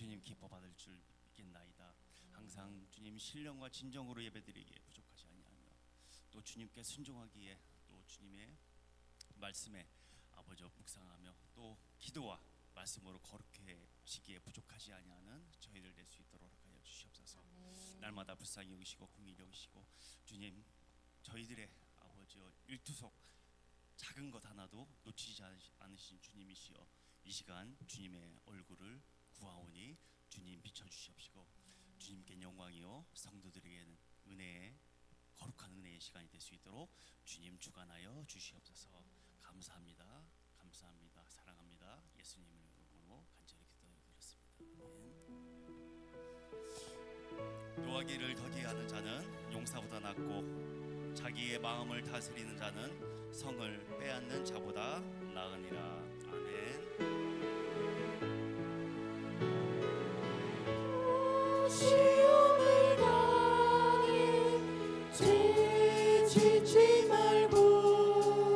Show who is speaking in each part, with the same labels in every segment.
Speaker 1: 주님 기뻐 받을 줄 믿겠나이다. 항상 주님 신령과 진정으로 예배드리기에 부족하지 아니하며 또 주님께 순종하기에 또 주님의 말씀에 아버지와 묵상하며 또 기도와 말씀으로 거룩해지기에 부족하지 아니하는 저희들 될 수 있도록 하여 주시옵소서. 날마다 불쌍히 여기시고 긍휼히 여기시고 주님 저희들의 아버지여 일투속 작은 것 하나도 놓치지 않으신 주님이시여 이 시간 주님의 얼굴을 구하오니 주님 비춰주시옵시고 주님께 영광이요 성도들에게는 은혜의 거룩한 은혜의 시간이 될 수 있도록 주님 주관하여 주시옵소서. 감사합니다. 감사합니다. 사랑합니다. 예수님의 이름으로 간절히 기도드렸습니다. 노하기를 더디하는 자는 용사보다 낫고 자기의 마음을 다스리는 자는 성을 빼앗는 자보다 나으니라. 아멘.
Speaker 2: 시험을 당해 죄 짓지 말고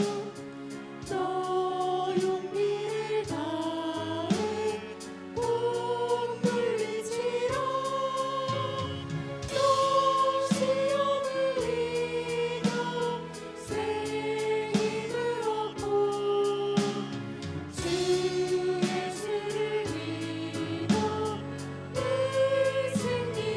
Speaker 2: 너 용기를 다해 꼭 물리치라. 너 시험을 이겨 새 힘을 얻고 주 예수를 믿어 내 승리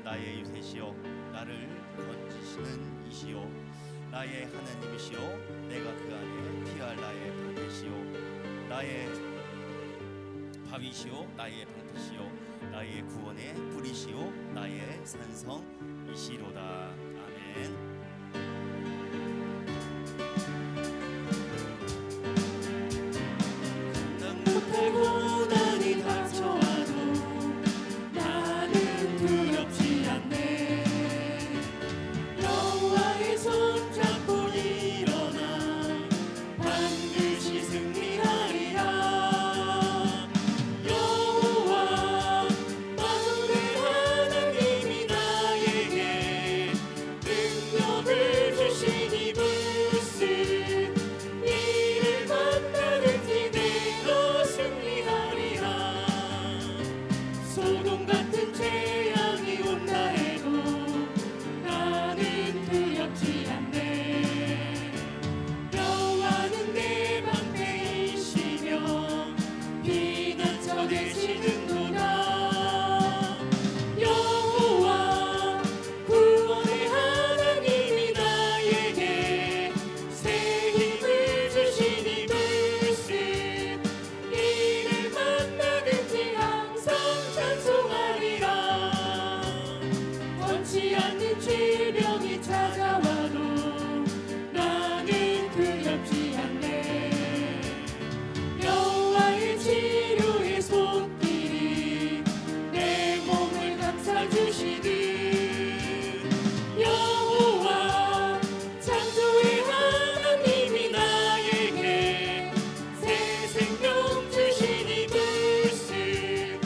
Speaker 1: 나의 유세시요 나를 건지시는 이시요 나의 하나님이시요 내가 그 안에 피할 나의 방패시요 나의 바위시요 나의 방패시요 나의 구원의 뿌리시요 나의 산성이시로다. 아멘.
Speaker 2: 못할 고난이 닥쳐와도 나는 두렵지 않네. 여호와의 손 잡고 일어나 반드시 승리하리라. 여호와 만군의 하나님이 나에게 능력을 주시니 무슨 일을 만나든지 내가 승리하리라. 소돔 같은 재앙이 온다 해도 나는 두렵지 않네. 여호와는 내 방패이시며 피난처 되시는도다. 여호와 구원의 하나님이 나에게 새 힘을 주시니 무슨 일을 만나든지 항상 찬송하리라. 원치 않는 질병이 찾아와도 나는 두렵지 않네. 여호와의 치료의 손길이 내 몸을 감싸주시듯 여호와 창조의 하나님이 나에게 새 생명 주시니 무슨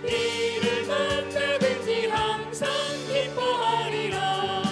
Speaker 2: 일을 만나든지 항상 기뻐하리라.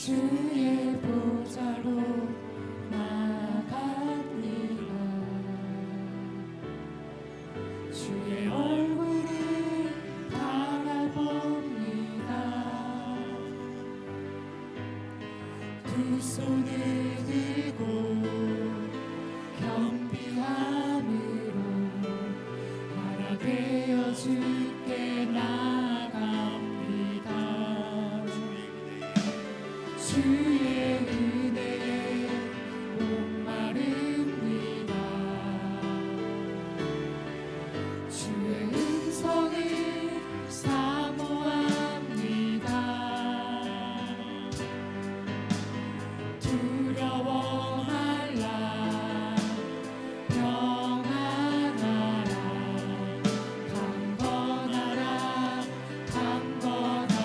Speaker 2: 주의 보좌로 나아갑니다. 주의 얼굴을 바라봅니다. 두 손을 들고 겸비함으로 하락되어 주께 나아갑니다. 주의 은혜에 목마릅니다. 주의 음성을 사모합니다. 두려워 말라 평안하라 강건하라 강건하라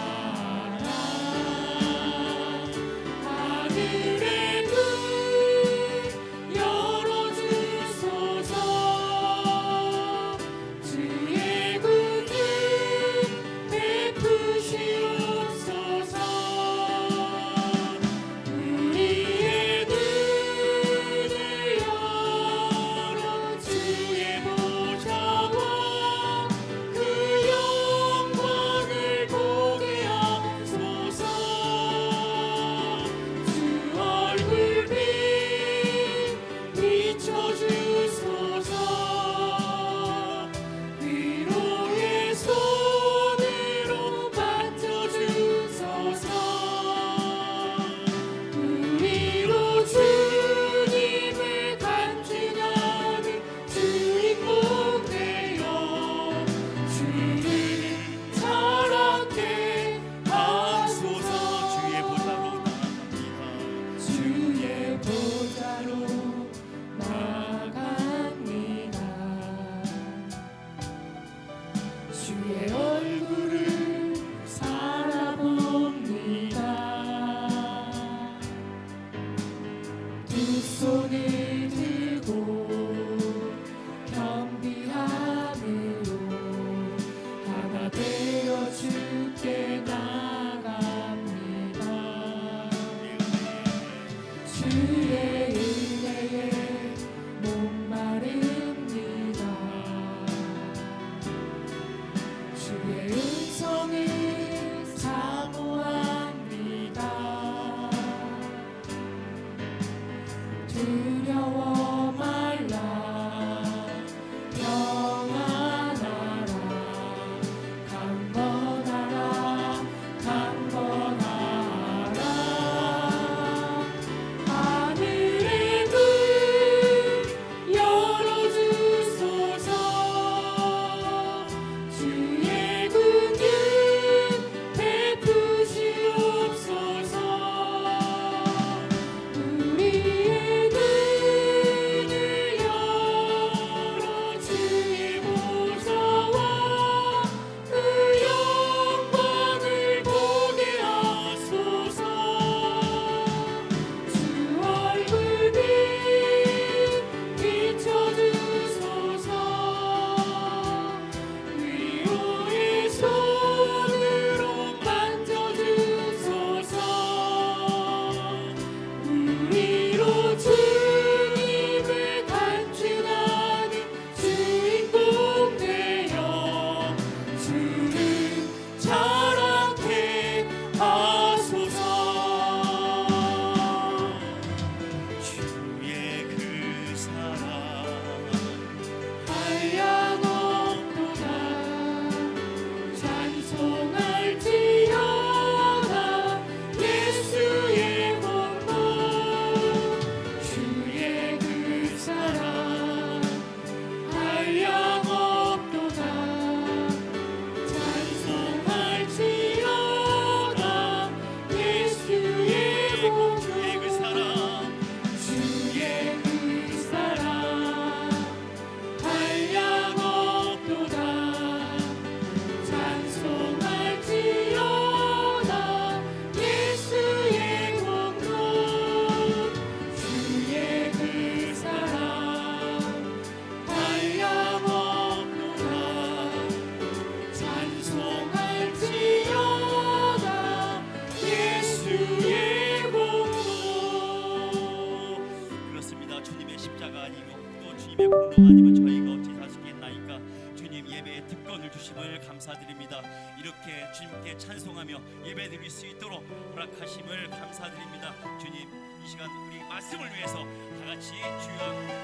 Speaker 1: 허락하심을 감사드립니다. 이렇게 주님께 찬송하며 예배드릴 수 있도록 허락하심을 감사드립니다. 주님, 이 시간 우리 말씀을 위해서 다 같이 주여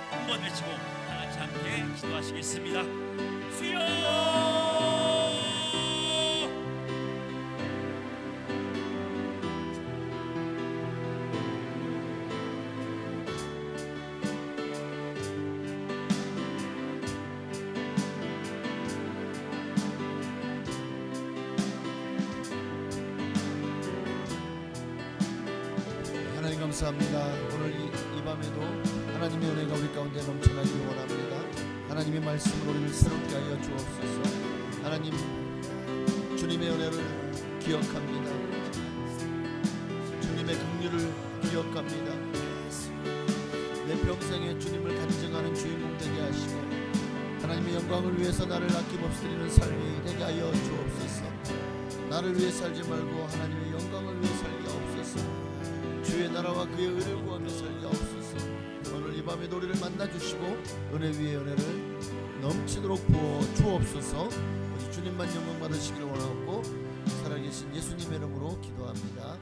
Speaker 1: 한번 외치고 다 같이 함께 기도하시겠습니다. 주여!
Speaker 3: 하나님 감사합니다. 오늘 이 밤에도 하나님의 은혜가 우리 가운데 넘쳐나기를 원합니다. 하나님의 말씀으로 우리를 새롭게 하여 주옵소서. 하나님, 주님의 은혜를 기억합니다. 주님의 긍휼을 기억합니다. 내 평생에 주님을 간증하는 주인공 되게 하시고 하나님의 영광을 위해서 나를 아낌없이 드리는 삶이 되게 하여 주옵소서. 나를 위해 살지 말고 하나님의 영광을 위해 살게 하옵소서. 주의 나라와 그의 의를 구하며 살게 하옵소서. 오늘 이 밤에 우리를 만나주시고 은혜 위에 은혜를 넘치도록 부어 주옵소서. 우리 주님만 영광 받으시기를 원하고 살아계신 예수님의 이름으로 기도합니다.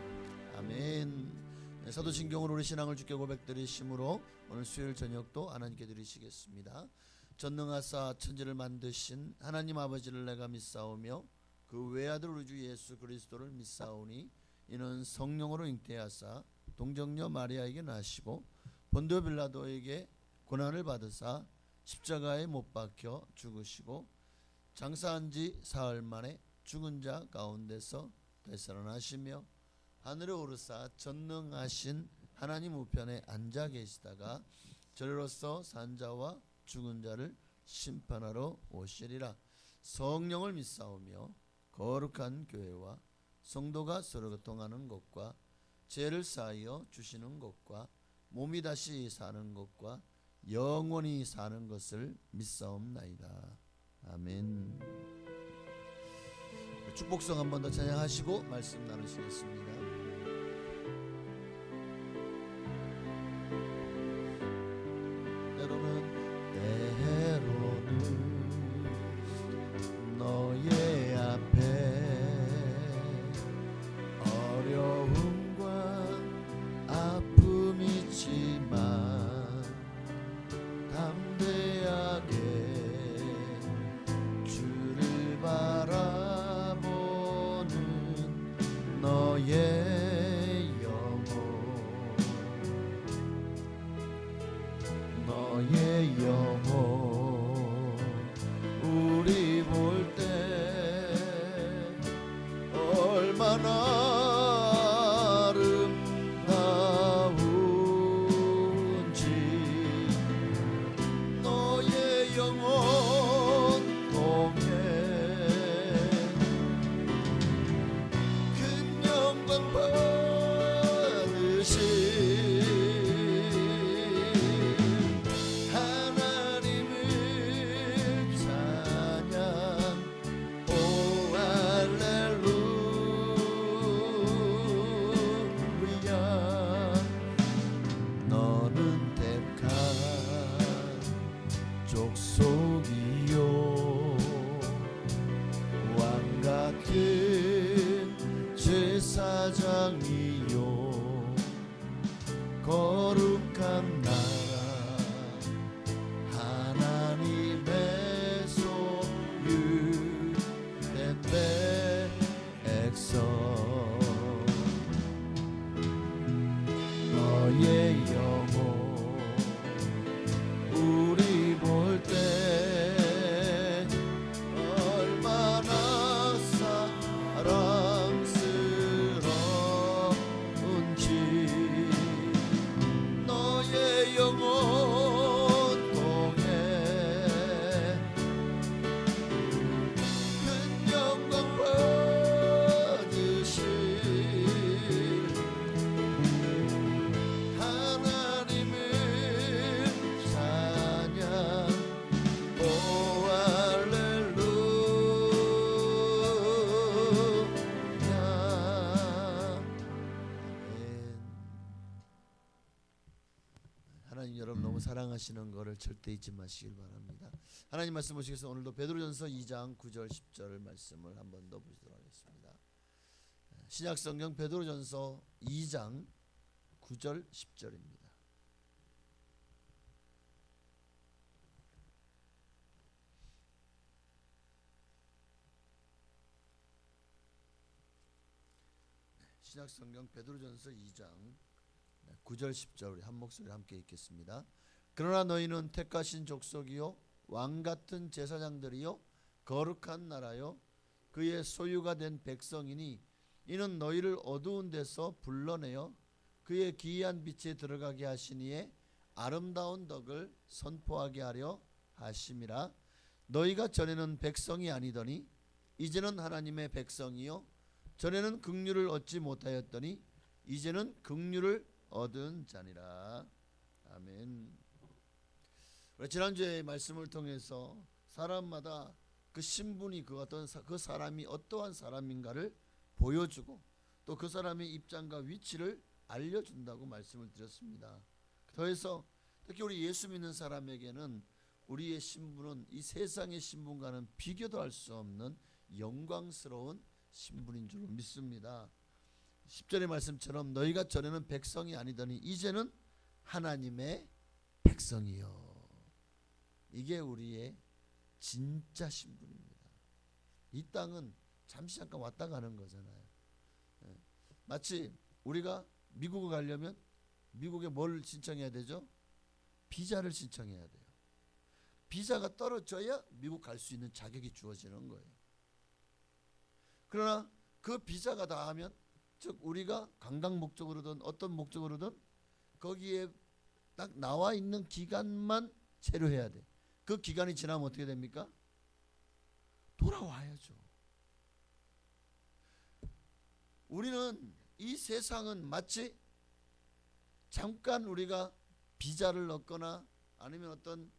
Speaker 3: 아멘. 사도신경으로 우리 신앙을 주께 고백드리심으로 오늘 수요일 저녁도 하나님께 드리시겠습니다. 전능하사 천지를 만드신 하나님 아버지를 내가 믿사오며 그 외아들 우리 주 예수 그리스도를 믿사오니 이는 성령으로 잉태하사 동정녀 마리아에게 나시고 본디오 빌라도에게 고난을 받으사 십자가에 못 박혀 죽으시고 장사한 지 사흘 만에 죽은 자 가운데서 되살아나시며 하늘에 오르사 전능하신 하나님 우편에 앉아 계시다가 저리로서 산 자와 죽은 자를 심판하러 오시리라. 성령을 믿사오며 거룩한 교회와 성도가 서로 교통하는 것과 죄를 사하여 주시는 것과 몸이 다시 사는 것과 영원히 사는 것을 믿사옵나이다. 아멘. 축복성 한 번 더 찬양하시고 말씀 나누시겠습니다. 때로는 너의 앞에 우리 볼 때 얼마나 아름다운지 너의 영혼 통해 큰 영광 받으신 제사장이요 거룩한 나라 하나님의 소유된 백성 너의 영혼 우리 볼 때 사랑하시는 것을 절대 잊지 마시길 바랍니다. 하나님 말씀 보시겠습니다. 오늘도 베드로전서 2장 9절 10절 말씀을 한 번 더 보시도록 하겠습니다. 신약성경 베드로전서 2장 9절 10절입니다. 신약성경 베드로전서 2장 9절 10절 우리 한 목소리 함께 읽겠습니다. 그러나 너희는 택하신 족속이요 왕같은 제사장들이요 거룩한 나라요 그의 소유가 된 백성이니 이는 너희를 어두운 데서 불러내어 그의 기이한 빛에 들어가게 하시니에 아름다운 덕을 선포하게 하려 하심이라. 너희가 전에는 백성이 아니더니 이제는 하나님의 백성이요 전에는 긍휼을 얻지 못하였더니 이제는 긍휼을 얻은 자니라. 아멘. 지난주에 말씀을 통해서 사람마다 그 신분이 그 사람이 어떠한 사람인가를 보여주고 또 그 사람의 입장과 위치를 알려준다고 말씀을 드렸습니다. 더해서 특히 우리 예수 믿는 사람에게는 우리의 신분은 이 세상의 신분과는 비교도 할 수 없는 영광스러운 신분인 줄 믿습니다. 10절의 말씀처럼 너희가 전에는 백성이 아니더니 이제는 하나님의 백성이요. 이게 우리의 진짜 신분입니다. 이 땅은 잠시 잠깐 왔다 가는 거잖아요. 마치 우리가 미국을 가려면 미국에 뭘 신청해야 되죠? 비자를 신청해야 돼요. 비자가 떨어져야 미국 갈 수 있는 자격이 주어지는 거예요. 그러나 그 비자가 다 하면 즉 우리가 관광 목적으로든 어떤 목적으로든 거기에 딱 나와 있는 기간만 체류해야 돼. 그 기간이 지나면 어떻게 됩니까? 돌아와야죠. 우리는 이 세상은 마치 잠깐 우리가 비자를 얻거나 아니면 어떤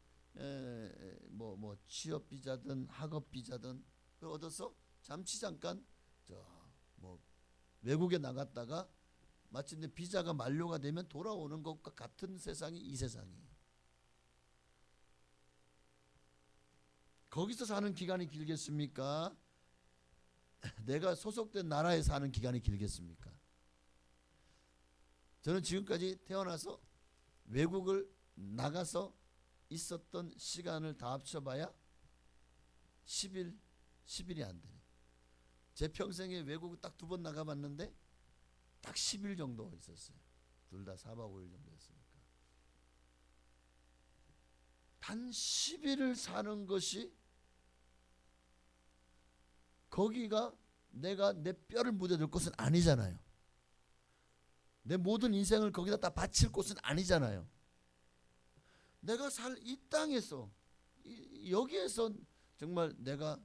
Speaker 3: 취업 비자든 학업 비자든 그걸 얻어서 잠시 잠깐 외국에 나갔다가 마침내 비자가 만료가 되면 돌아오는 것과 같은 세상이 이 세상이에요. 거기서 사는 기간이 길겠습니까? 내가 소속된 나라에 사는 기간이 길겠습니까? 저는 지금까지 태어나서 외국을 나가서 있었던 시간을 다 합쳐봐야 10일이 안 되네. 제 평생에 외국 딱 2번 나가봤는데 딱 10일 정도 있었어요. 둘 다 4박 5일 정도 였으니까. 단 10일을 사는 것이 거기가 내가 내 뼈를 묻어둘 곳은 아니잖아요. 내 모든 인생을 거기다 다 바칠 곳은 아니잖아요. 내가 살 이 땅에서 여기에서 정말 내가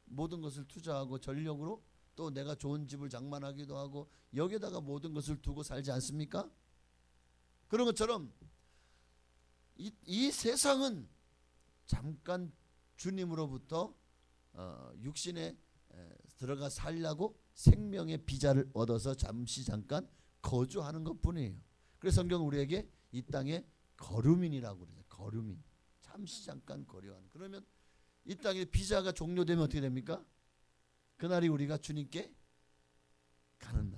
Speaker 3: 모든 것을 투자하고 전력으로 또 내가 좋은 집을 장만하기도 하고 여기에다가 모든 것을 두고 살지 않습니까? 그런 것처럼 이 세상은 잠깐 주님으로부터 육신에 들어가 살려고 생명의 비자를 얻어서 잠시 잠깐 거주하는 것뿐이에요. 그래서 성경은 우리에게 이 땅에 거류민이라고 그러죠. 거류민. 잠시 잠깐 거류하는. 그러면 이 땅에 비자가 종료되면 어떻게 됩니까? 그날이 우리가 주님께 가는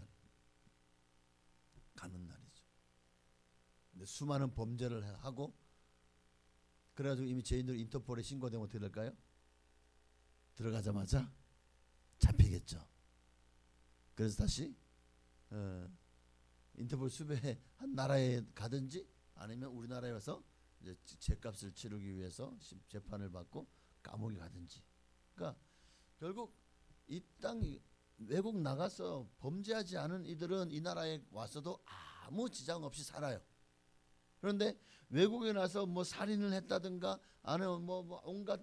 Speaker 3: 날이죠. 근데 수많은 범죄를 하고 그래가지고 이미 죄인들 인터폴에 신고되면 어떻게 될까요? 들어가자마자 잡히겠죠. 그래서 다시 인터폴 수배한 나라에 가든지 아니면 우리나라에 와서 이제 죄값을 치르기 위해서 재판을 받고 감옥에 가든지. 그러니까 결국 이 땅 외국 나가서 범죄하지 않은 이들은 이 나라에 와서도 아무 지장 없이 살아요. 그런데 외국에 나서 뭐 살인을 했다든가 아니면 온갖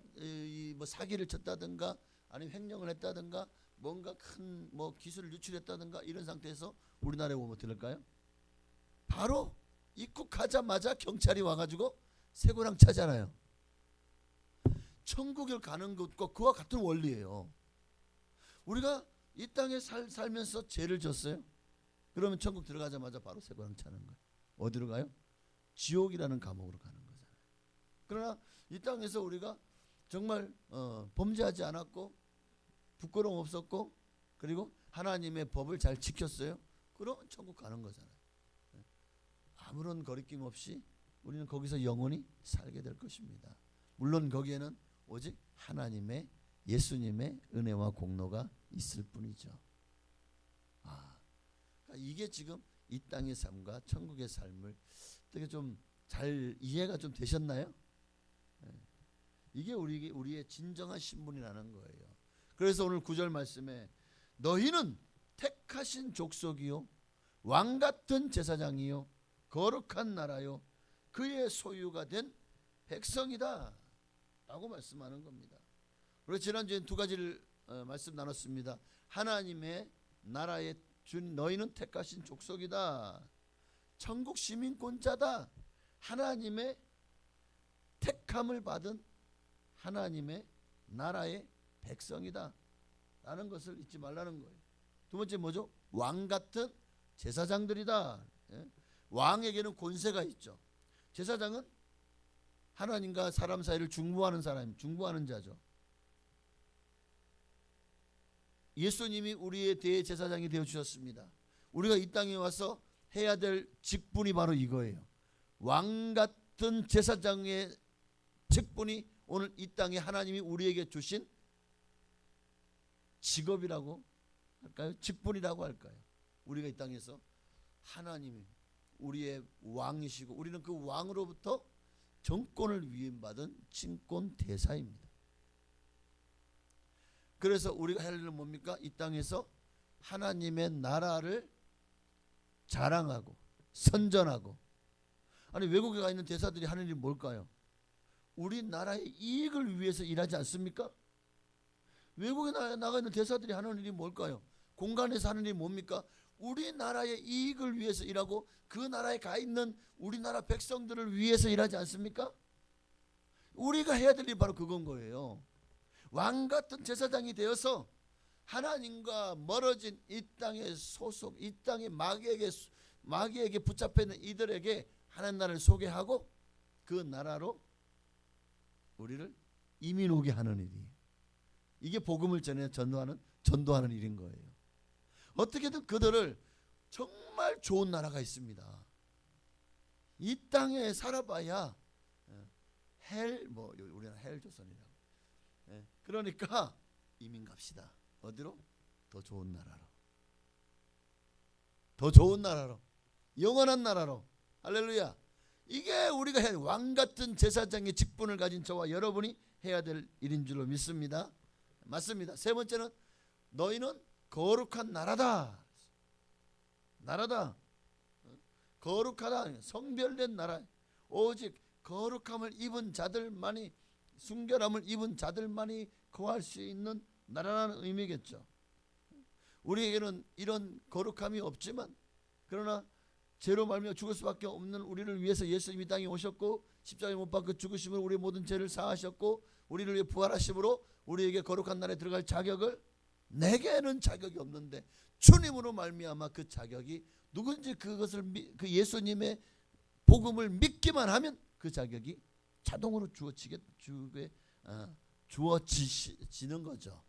Speaker 3: 사기를 쳤다든가 아니면 횡령을 했다든가 뭔가 큰 기술을 유출했다든가 이런 상태에서 우리나라에 오면 어떻게 될까요? 바로 입국하자마자 경찰이 와가지고 세고랑 차잖아요. 천국을 가는 것과 그와 같은 원리예요. 우리가 이 땅에 살면서 죄를 졌어요. 그러면 천국 들어가자마자 바로 세고랑 차는 거예요. 어디로 가요? 지옥이라는 감옥으로 가는 거잖아요. 그러나 이 땅에서 우리가 정말 범죄하지 않았고 부끄러움 없었고 그리고 하나님의 법을 잘 지켰어요. 그러면 천국 가는 거잖아요. 아무런 거리낌 없이 우리는 거기서 영원히 살게 될 것입니다. 물론 거기에는 오직 하나님의 예수님의 은혜와 공로가 있을 뿐이죠. 그러니까 이게 지금 이 땅의 삶과 천국의 삶을 어떻게 좀 잘 이해가 좀 되셨나요? 이게 우리의 진정한 신분이라는 거예요. 그래서 오늘 9절 말씀에 너희는 택하신 족속이요 왕 같은 제사장이요 거룩한 나라요 그의 소유가 된 백성이다 라고 말씀하는 겁니다. 그리고 지난주에 두 가지를 말씀 나눴습니다. 하나님의 나라의 주님 너희는 택하신 족속이다. 천국 시민권자다. 하나님의 택함을 받은 하나님의 나라의 백성이다 라는 것을 잊지 말라는 거예요. 두 번째 뭐죠? 왕 같은 제사장들이다. 왕에게는 권세가 있죠. 제사장은 하나님과 사람 사이를 중보하는 사람, 중보하는 자죠. 예수님이 우리의 대제사장이 되어주셨습니다. 우리가 이 땅에 와서 해야 될 직분이 바로 이거예요. 왕 같은 제사장의 직분이 오늘 이 땅에 하나님이 우리에게 주신 직업이라고 할까요? 직분이라고 할까요? 우리가 이 땅에서 하나님이 우리의 왕이시고 우리는 그 왕으로부터 정권을 위임받은 친권 대사입니다. 그래서 우리가 할 일은 뭡니까? 이 땅에서 하나님의 나라를 자랑하고 선전하고. 아니 외국에 가 있는 대사들이 하는 일이 뭘까요? 우리나라의 이익을 위해서 일하지 않습니까? 외국에 나가 있는 대사들이 하는 일이 뭘까요? 공간에서 하는 일이 뭡니까? 우리나라의 이익을 위해서 일하고 그 나라에 가 있는 우리나라 백성들을 위해서 일하지 않습니까? 우리가 해야 될 일이 바로 그건 거예요. 왕 같은 제사장이 되어서 하나님과 멀어진 이 땅의 소속, 이 땅의 마귀에게 붙잡혀 있는 이들에게 하나님 나라를 소개하고 그 나라로 우리를 이민 오게 하는 일이에요. 이게 복음을 전도하는 일인 거예요. 어떻게든 그들을 정말 좋은 나라가 있습니다. 이 땅에 살아봐야 우리는 헬 조선이라고. 그러니까 이민 갑시다. 어디로? 더 좋은 나라로. 더 좋은 나라로. 영원한 나라로. 할렐루야. 이게 우리가 해야 왕 같은 제사장의 직분을 가진 저와 여러분이 해야 될 일인 줄로 믿습니다. 맞습니다. 세 번째는 너희는 거룩한 나라다. 나라다. 거룩하다. 성별된 나라. 오직 거룩함을 입은 자들만이 순결함을 입은 자들만이 거할 수 있는 나라라는 의미겠죠. 우리에게는 이런 거룩함이 없지만 그러나 죄로 말미암아 죽을 수밖에 없는 우리를 위해서 예수님이 땅에 오셨고 십자가에 못 박혀 죽으심으로 우리의 모든 죄를 사하셨고 우리를 위해 부활하심으로 우리에게 거룩한 나라에 들어갈 자격을 내게는 자격이 없는데 주님으로 말미암아 그 자격이 누군지 그것을 그 예수님의 복음을 믿기만 하면 그 자격이 자동으로 주어지는 거죠.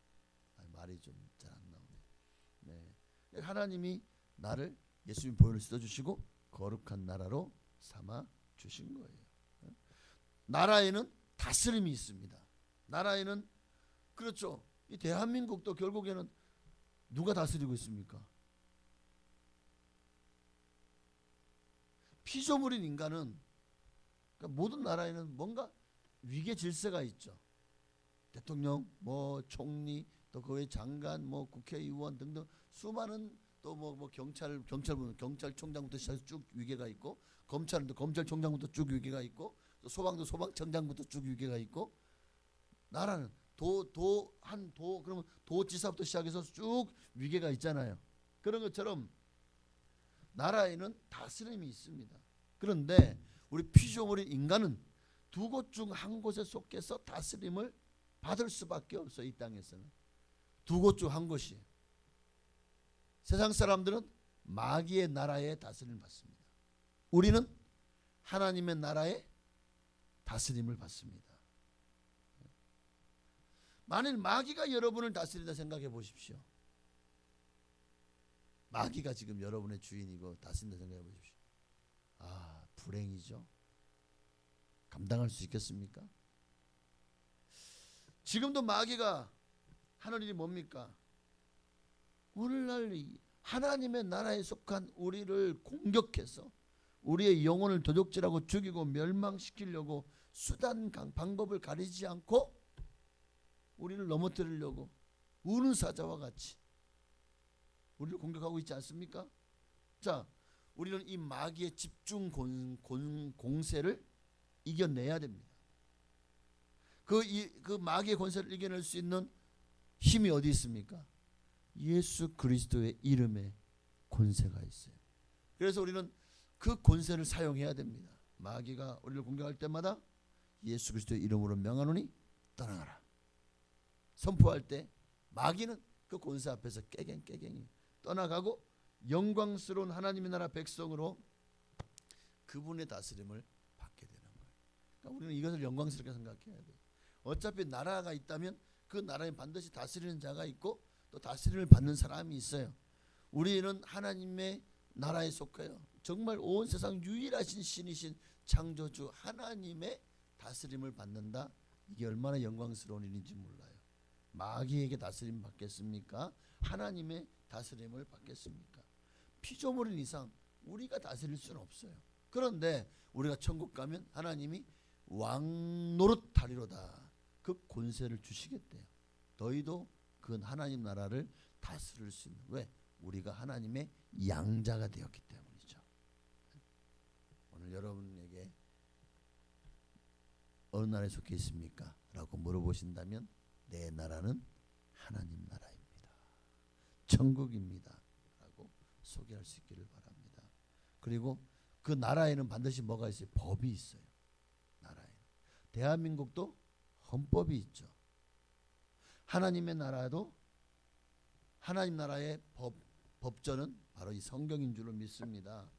Speaker 3: 말이 좀 잘 안 나오네. 네. 하나님이 나를 예수님 보혈을 씻어주시고 거룩한 나라로 삼아 주신 거예요. 나라에는 다스림이 있습니다. 나라에는 그렇죠. 이 대한민국도 결국에는 누가 다스리고 있습니까? 피조물인 인간은 그러니까 모든 나라에는 뭔가 위계 질서가 있죠. 대통령, 총리, 또 그 외 장관, 국회의원 등등 수많은 또 경찰총장부터 시작해서 쭉 위계가 있고 검찰은 또 검찰총장부터 쭉 위계가 있고 또 소방도 소방청장부터 쭉 위계가 있고 나라는 그러면 도지사부터 시작해서 쭉 위계가 있잖아요. 그런 것처럼 나라에는 다스림이 있습니다. 그런데 우리 피조물인 인간은 두 곳 중 한 곳에 속해서 다스림을 받을 수밖에 없어요. 이 땅에서는 두 곳 중 한 곳이에요. 세상 사람들은 마귀의 나라의 다스림을 받습니다. 우리는 하나님의 나라의 다스림을 받습니다. 만일 마귀가 여러분을 다스린다 생각해 보십시오. 마귀가 지금 여러분의 주인이고 다스린다 생각해 보십시오. 아, 불행이죠. 감당할 수 있겠습니까? 지금도 마귀가 하는 일이 뭡니까? 오늘날 하나님의 나라에 속한 우리를 공격해서 우리의 영혼을 도적질하고 죽이고 멸망시키려고 수단 방법을 가리지 않고 우리를 넘어뜨리려고 우는 사자와 같이 우리를 공격하고 있지 않습니까? 자, 우리는 이 마귀의 집중 공세를 이겨내야 됩니다. 그 마귀의 권세를 이겨낼 수 있는 힘이 어디 있습니까? 예수 그리스도의 이름에 권세가 있어요. 그래서 우리는 그 권세를 사용해야 됩니다. 마귀가 우리를 공격할 때마다 예수 그리스도의 이름으로 명하노니 떠나가라. 선포할 때 마귀는 그 권세 앞에서 깨갱이 떠나가고 영광스러운 하나님의 나라 백성으로 그분의 다스림을 받게 되는 거예요. 그러니까 우리는 이것을 영광스럽게 생각해야 돼요. 어차피 나라가 있다면 그 나라에 반드시 다스리는 자가 있고 또 다스림을 받는 사람이 있어요. 우리는 하나님의 나라에 속해요. 정말 온 세상 유일하신 신이신 창조주 하나님의 다스림을 받는다. 이게 얼마나 영광스러운 일인지 몰라요. 마귀에게 다스림 받겠습니까? 하나님의 다스림을 받겠습니까? 피조물인 이상 우리가 다스릴 수는 없어요. 그런데 우리가 천국 가면 하나님이 왕 노릇하리로다. 그 권세를 주시겠대요. 너희도 그 하나님 나라를 다스릴 수 있는. 왜? 우리가 하나님의 양자가 되었기 때문이죠. 오늘 여러분에게 어느 나라에 속해 있습니까? 라고 물어보신다면 내 나라는 하나님 나라입니다. 천국입니다. 라고 소개할 수 있기를 바랍니다. 그리고 그 나라에는 반드시 뭐가 있어요? 법이 있어요. 나라에는. 대한민국도 헌법이 있죠. 하나님의 나라도 하나님 나라의 법전은 바로 이 성경인 줄로 믿습니다.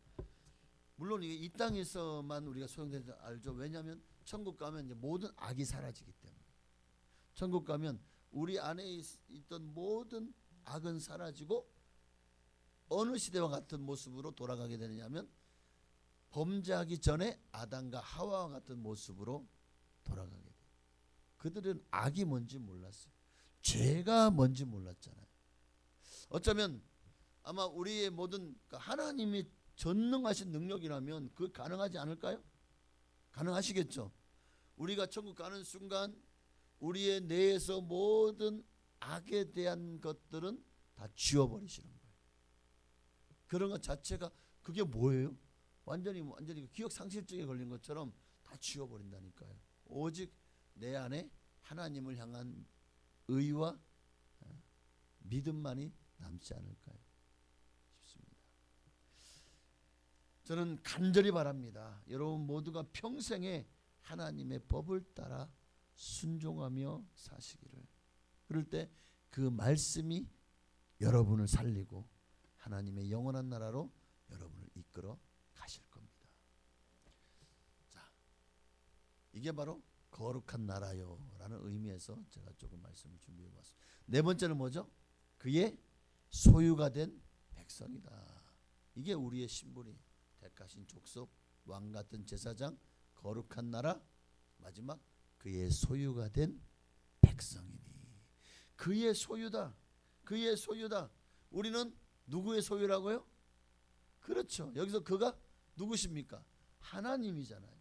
Speaker 3: 물론 이게 이 땅에서만 우리가 소용되는 줄 알죠. 왜냐하면 천국 가면 이제 모든 악이 사라지기 때문에. 천국 가면 우리 안에 있던 모든 악은 사라지고 어느 시대와 같은 모습으로 돌아가게 되느냐면 범죄하기 전에 아담과 하와와 같은 모습으로 돌아가게 돼요. 그들은 악이 뭔지 몰랐어요. 죄가 뭔지 몰랐잖아요. 어쩌면 아마 우리의 모든 하나님이 전능하신 능력이라면 그 가능하지 않을까요? 가능하시겠죠. 우리가 천국 가는 순간 우리의 뇌에서 모든 악에 대한 것들은 다 지워버리시는 거예요. 그런 것 자체가 그게 뭐예요? 완전히 기억 상실증에 걸린 것처럼 다 지워버린다니까요. 오직 내 안에 하나님을 향한 의와 믿음만이 남지 않을까요? 싶습니다. 저는 간절히 바랍니다. 여러분 모두가 평생에 하나님의 법을 따라 순종하며 사시기를. 그럴 때 그 말씀이 여러분을 살리고 하나님의 영원한 나라로 여러분을 이끌어 가실 겁니다. 자, 이게 바로 거룩한 나라요라는 의미에서 제가 조금 말씀을 준비해 봤습니다. 네 번째는 뭐죠? 그의 소유가 된 백성이다. 이게 우리의 심볼이 택하신 족속, 왕 같은 제사장, 거룩한 나라, 마지막 그의 소유가 된 백성이니. 그의 소유다. 그의 소유다. 우리는 누구의 소유라고요? 그렇죠. 여기서 그가 누구십니까? 하나님이잖아요.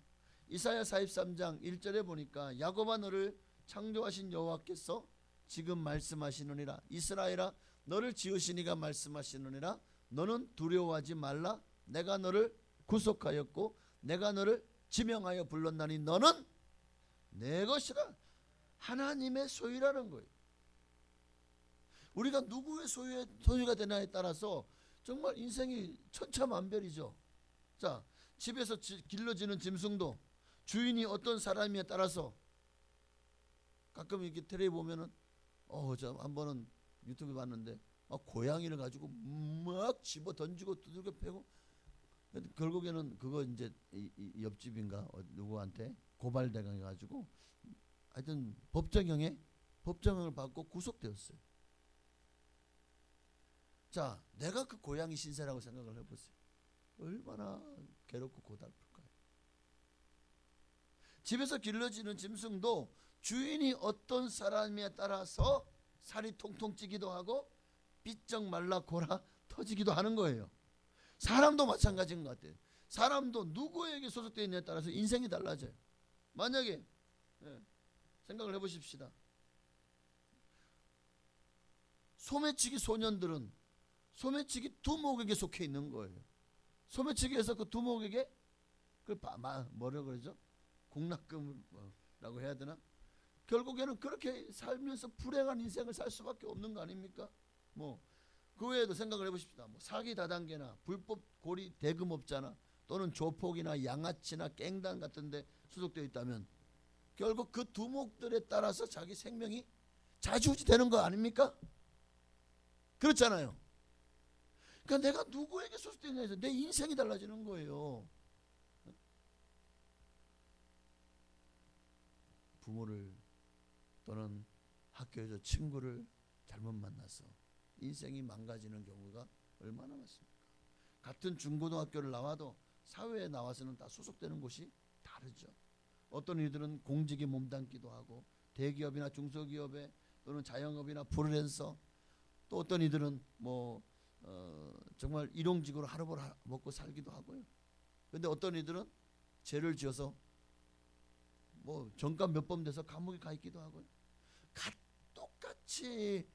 Speaker 3: 이사야 43장 1절에 보니까 야곱아 너를 창조하신 여호와께서 지금 말씀하시느니라. 이스라엘아 너를 지으신 이가 말씀하시느니라. 너는 두려워하지 말라. 내가 너를 구속하였고 내가 너를 지명하여 불렀나니 너는 내 것이라. 하나님의 소유라는 거예요. 우리가 누구의 소유가 되냐에 따라서 정말 인생이 천차만별이죠. 자, 집에서 길러지는 짐승도 주인이 어떤 사람이에 따라서 가끔 이렇게 텔레비 보면은 저 한 번은 유튜브 봤는데 고양이를 가지고 막 집어 던지고 두들겨 패고 결국에는 그거 이제 이 옆집인가 누구한테 고발돼 가지고 하여튼 법정형을 받고 구속되었어요. 자, 내가 그 고양이 신세라고 생각을 해보세요. 얼마나 괴롭고 고달플까요? 집에서 길러지는 짐승도 주인이 어떤 사람에 따라서 살이 통통 찌기도 하고 삐쩍 말라 골아 터지기도 하는 거예요. 사람도 마찬가지인 것 같아요. 사람도 누구에게 소속되어 있느냐에 따라서 인생이 달라져요. 만약에 생각을 해보십시다. 소매치기 소년들은 소매치기 두목에게 속해 있는 거예요. 소매치기에서 그 두목에게 뭐라고 그러죠? 공납금이라고 해야 되나? 결국에는 그렇게 살면서 불행한 인생을 살 수밖에 없는 거 아닙니까? 뭐 그 외에도 생각을 해보십시다. 뭐 사기 다단계나 불법 고리 대금업자나 또는 조폭이나 양아치나 깽단 같은데 소속되어 있다면 결국 그 두목들에 따라서 자기 생명이 좌지우지되는 거 아닙니까? 그렇잖아요. 그러니까 내가 누구에게 소속되느냐에 서 내 인생이 달라지는 거예요. 부모를 또는 학교에서 친구를 잘못 만나서 인생이 망가지는 경우가 얼마나 많습니까? 같은 중고등학교를 나와도 사회에 나와서는 다 소속되는 곳이 다르죠. 어떤 이들은 공직에 몸담기도 하고 대기업이나 중소기업에 또는 자영업이나 프리랜서, 또 어떤 이들은 정말 일용직으로 하루벌 먹고 살기도 하고요. 그런데 어떤 이들은 죄를 지어서 전과 몇 번 돼서 감옥에 가 있기도 하고요. 똑같이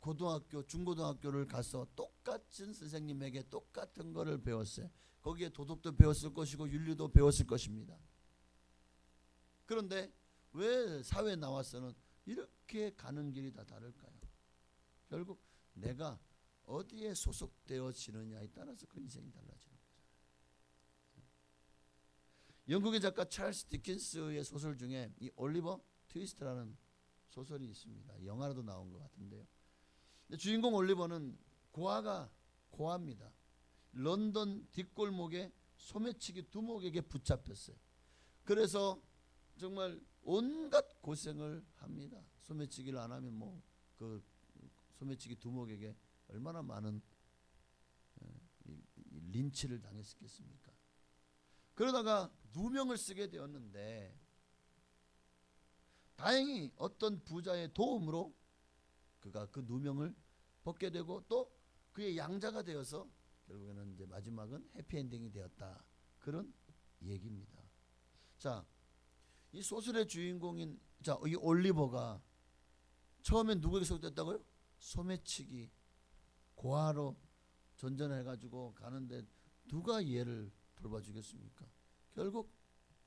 Speaker 3: 고등학교, 중고등학교를 가서 똑같은 선생님에게 똑같은 거를 배웠어요. 거기에 도덕도 배웠을 것이고 윤리도 배웠을 것입니다. 그런데 왜 사회에 나와서는 이렇게 가는 길이 다 다를까요? 결국 내가 어디에 소속되어지느냐에 따라서 그 인생이 달라지는 거잖아요. 영국의 작가 찰스 디킨스의 소설 중에 이 올리버 트위스트라는 소설이 있습니다. 영화로도 나온 것 같은데요. 주인공 올리버는 고아입니다. 런던 뒷골목에 소매치기 두목에게 붙잡혔어요. 그래서 정말 온갖 고생을 합니다. 소매치기를 안 하면 그 소매치기 두목에게 얼마나 많은 린치를 당했겠습니까? 그러다가 누명을 쓰게 되었는데 다행히 어떤 부자의 도움으로 그가 그 누명을 벗게 되고 또 그의 양자가 되어서 결국에는 이제 마지막은 해피엔딩이 되었다. 그런 얘기입니다. 자, 이 소설의 주인공인 이 올리버가 처음엔 누구에게 소속됐다고요? 소매치기 고아로 전전해가지고 가는데 누가 얘를 돌봐주겠습니까? 결국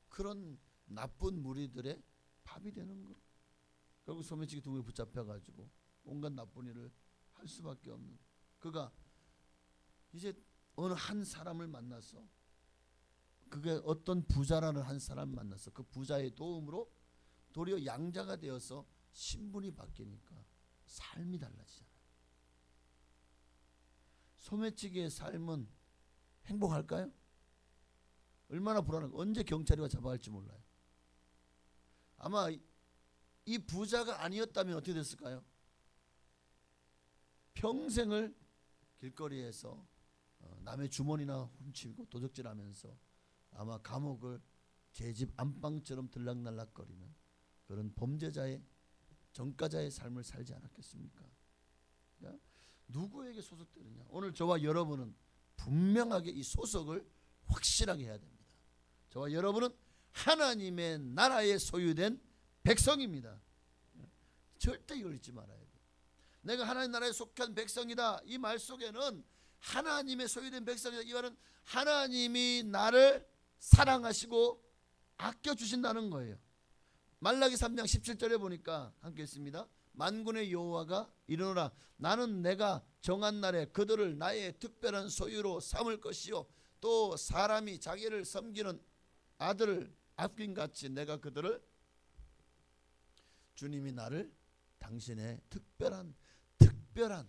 Speaker 3: 그런 나쁜 무리들의 밥이 되는 거. 결국 소매치기 두목에 붙잡혀가지고 온갖 나쁜 일을 할 수밖에 없는. 그가 이제 어느 한 사람을 만나서 그게 어떤 부자라는 한 사람을 만나서 그 부자의 도움으로 도리어 양자가 되어서 신분이 바뀌니까 삶이 달라지잖아요. 소매치기의 삶은 행복할까요? 얼마나 불안한가. 언제 경찰이 와 잡아갈지 몰라요. 아마 이 부자가 아니었다면 어떻게 됐을까요? 평생을 길거리에서 남의 주머니나 훔치고 도적질하면서 아마 감옥을 제 집 안방처럼 들락날락거리는 그런 범죄자의 전과자의 삶을 살지 않았겠습니까? 그러니까 누구에게 소속되느냐. 오늘 저와 여러분은 분명하게 이 소속을 확실하게 해야 됩니다. 저와 여러분은 하나님의 나라에 소유된 백성입니다. 절대 이걸 잊지 말아야 돼요. 내가 하나님 나라에 속한 백성이다. 이 말 속에는 하나님의 소유된 백성이다. 이 말은 하나님이 나를 사랑하시고 아껴주신다는 거예요. 말라기 3장 17절에 보니까 함께 있습니다. 만군의 여호와가 이르노라 나는 내가 정한 날에 그들을 나의 특별한 소유로 삼을 것이요 또 사람이 자기를 섬기는 아들을 아낌같이 내가 그들을 주님이 나를 당신의 특별한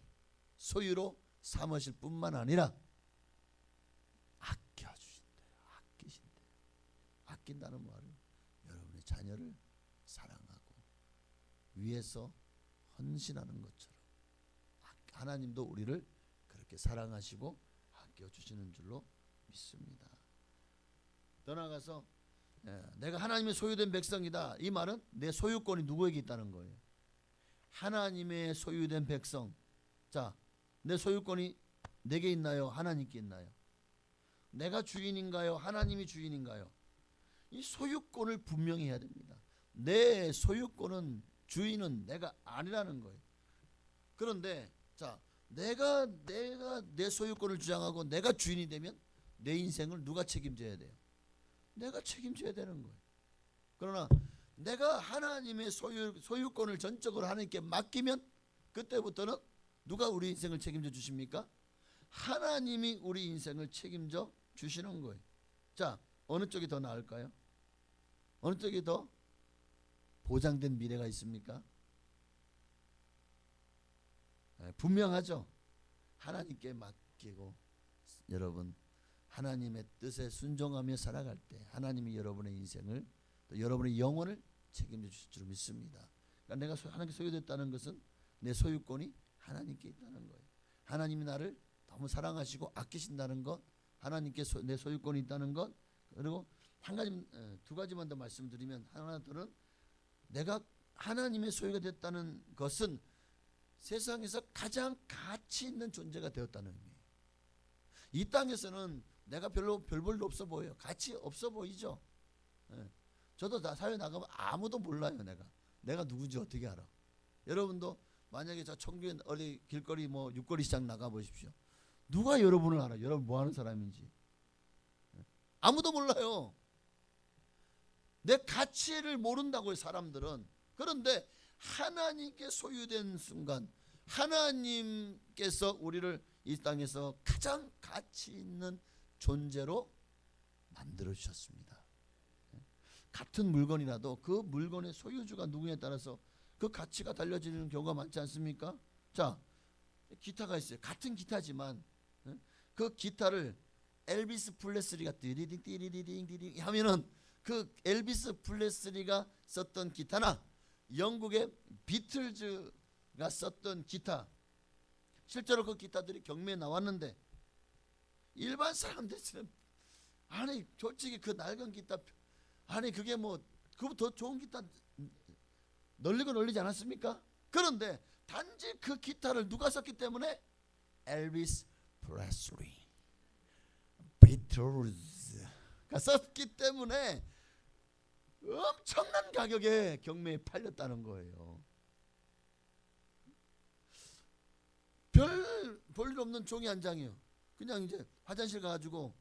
Speaker 3: 소유로 삼으실 뿐만 아니라 아껴주신대요. 아끼신대요. 아낀다는 말은 여러분 자녀를 사랑하고 위해서 헌신하는 것처럼 하나님도 우리를 그렇게 사랑하시고 아껴 주시는 줄로 믿습니다. 더 나아가서 내가 하나님의 소유된 백성이다. 이 말은 내 소유권이 누구에게 있다는 거예요. 하나님의 소유된 백성. 자, 내 소유권이 내게 있나요? 하나님께 있나요? 내가 주인인가요? 하나님이 주인인가요? 이 소유권을 분명히 해야 됩니다. 내 소유권은, 주인은 내가 아니라는 거예요. 그런데 자, 내가 내 소유권을 주장하고 내가 주인이 되면 내 인생을 누가 책임져야 돼요? 내가 책임져야 되는 거예요. 그러나 내가 하나님의 소유권을 전적으로 하나님께 맡기면 그때부터는 누가 우리 인생을 책임져 주십니까? 하나님이 우리 인생을 책임져 주시는 거예요. 자, 어느 쪽이 더 나을까요? 어느 쪽이 더 보장된 미래가 있습니까? 분명하죠. 하나님께 맡기고 여러분 하나님의 뜻에 순종하며 살아갈 때 하나님이 여러분의 인생을 또 여러분의 영혼을 책임져 주실 줄 믿습니다. 그러니까 내가 하나님께 소유됐다는 것은 내 소유권이 하나님께 있다는 거예요. 하나님이 나를 너무 사랑하시고 아끼신다는 것, 하나님께 내 소유권이 있다는 것, 그리고 한 가지, 두 가지만 더 말씀드리면, 하나는 내가 하나님의 소유가 됐다는 것은 세상에서 가장 가치 있는 존재가 되었다는 의미예요. 이 땅에서는 내가 별 볼일 없어 보여요. 가치 없어 보이죠. 저도 다 사회 나가면 아무도 몰라요. 내가 누군지 어떻게 알아? 여러분도 만약에 저 청주에 어디 길거리 뭐 육거리 시장 나가 보십시오. 누가 여러분을 알아? 여러분 뭐 하는 사람인지 아무도 몰라요. 내 가치를 모른다고요, 사람들은. 그런데 하나님께 소유된 순간 하나님께서 우리를 이 땅에서 가장 가치 있는 존재로 만들어 주셨습니다. 같은 물건이라도 그 물건의 소유주가 누구냐에 따라서 그 가치가 달라지는 경우가 많지 않습니까? 자, 기타가 있어요. 같은 기타지만 그 기타를 엘비스 프레슬리가 띠리딩 띠리딩 띠리딩 하면은 그 엘비스 프레슬리가 썼던 기타나 영국의 비틀즈가 썼던 기타, 실제로 그 기타들이 경매에 나왔는데 일반 사람들은 아니 솔직히 그 낡은 기타 아니 그게 뭐 그보다 더 좋은 기타 널리고 널리지 않았습니까? 그런데 단지 그 기타를 누가 썼기 때문에 엘비스 프레슬리, 비틀즈가 썼기 때문에 엄청난 가격에 경매에 팔렸다는 거예요. 별 볼일 없는 종이 한 장이요. 그냥 이제 화장실 가가지고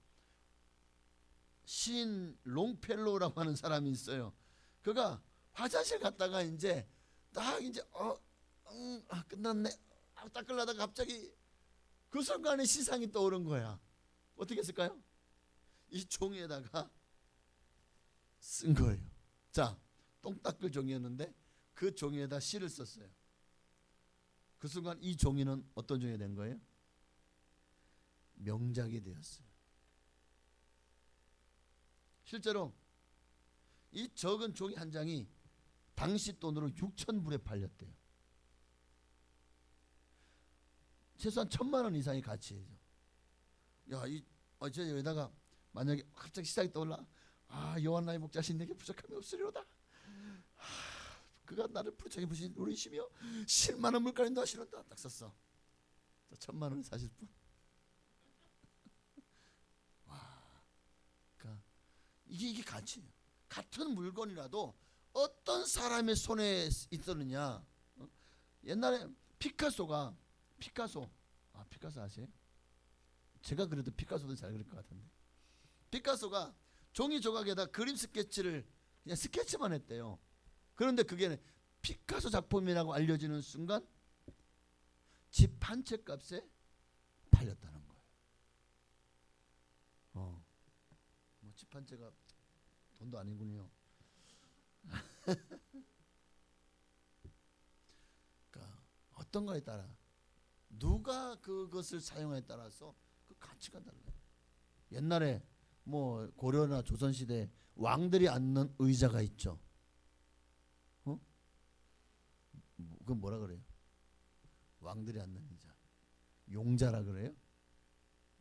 Speaker 3: 시인 롱펠로우라고 하는 사람이 있어요. 그가 화장실 갔다가 이제 딱 이제 끝났네 닦으려다가 갑자기 그 순간에 시상이 떠오른 거야. 어떻게 했을까요? 이 종이에다가 쓴 거예요. 자, 똥 닦을 종이였는데 그 종이에다 시를 썼어요. 그 순간 이 종이는 어떤 종이 된 거예요? 명작이 되었어요. 실제로 이 적은 종이 한 장이 당시 돈으로 6,000불에 팔렸대요. 최소한 1,000만 원 이상의 가치예요. 야, 저 여기다가 만약에 갑자기 시작이 떠올라. 여호와나의 목자신 내게 부족함이 없으리로다. 그가 나를 부르짖게 부신 우리 이시며 실만한 물가를 인도하시는다. 딱 썼어. 1,000만 원 사실 뿐. 와, 그러니까 이게 가치예요. 같은 물건이라도 어떤 사람의 손에 있었느냐. 옛날에 피카소 아세요? 제가 그래도 피카소도 잘 그릴 것 같은데. 피카소가 종이 조각에다 그림 스케치를 그냥 스케치만 했대요. 그런데 그게 피카소 작품이라고 알려지는 순간 집 한 채 값에 팔렸다는 거예요. 뭐 집 한 채가 돈도 아니군요. 그러니까 어떤 거에 따라 누가 그것을 사용하에 따라서 그 가치가 달라요. 옛날에 뭐 고려나 조선시대 왕들이 앉는 의자가 있죠. 그건 뭐라 그래요? 왕들이 앉는 의자. 용자라 그래요?